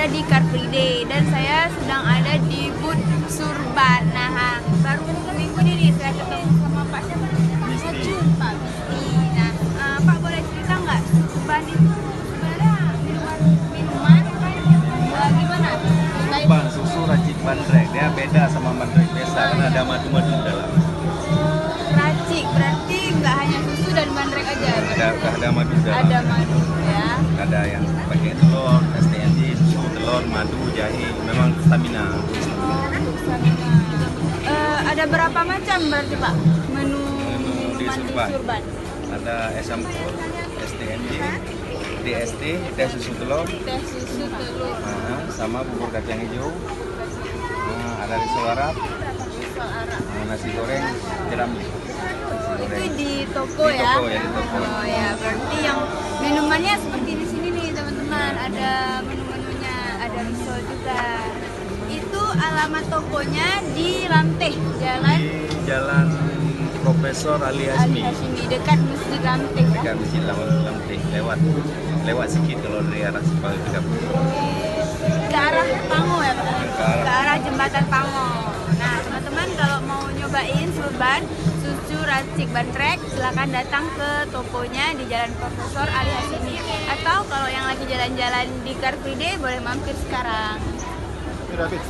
ada di Car Free Day dan saya sedang ada di booth Surban. Nah, baru minggu ini nih saya ketemu sama Pak siapa? Misti. Pak Misti. Nah, Pak boleh cerita nggak Surban itu sebenarnya minuman gimana? Surban, susu racik bandrek. Dia beda sama bandrek biasa karena ada madu-madu di dalam. Racik berarti nggak hanya susu dan bandrek aja. Ada madu di dalam. Ada madu ya. Ada yang pakai telur, STND, susu, telur, madu, jahe. Memang stamina. Ada berapa macam berarti Pak menu Di minuman di Surban. Surban? Ada es campur, STND, DST, teh susu telur, Teh susu telur, sama bubur kacang hijau. Ada risol Arab, risol Arab. nasi goreng, jerami. Itu di toko Di ya? toko ya, di toko. Oh ya, berarti yang minumannya seperti di sini nih teman-teman. Ada menu-menunya, ada risol juga. Itu alamat tokonya di Ramteh, Di Jalan Profesor Ali Ali Hasmi. Hashimi, dekat Masjid Ramteh. Ya? Dekat Masjid Lamteh, lewat sedikit kalau dari arah Sepal dekat. Ke arah Pango ya Pak? Ke arah- Ke arah jembatan Pango. Nah teman-teman kalau mau nyobain Surban susu racik bandrek silahkan datang ke tokonya di Jalan Profesor Ali Hashimi. Atau kalau yang lagi jalan-jalan di Car Free Day boleh mampir sekarang. Sudah habis.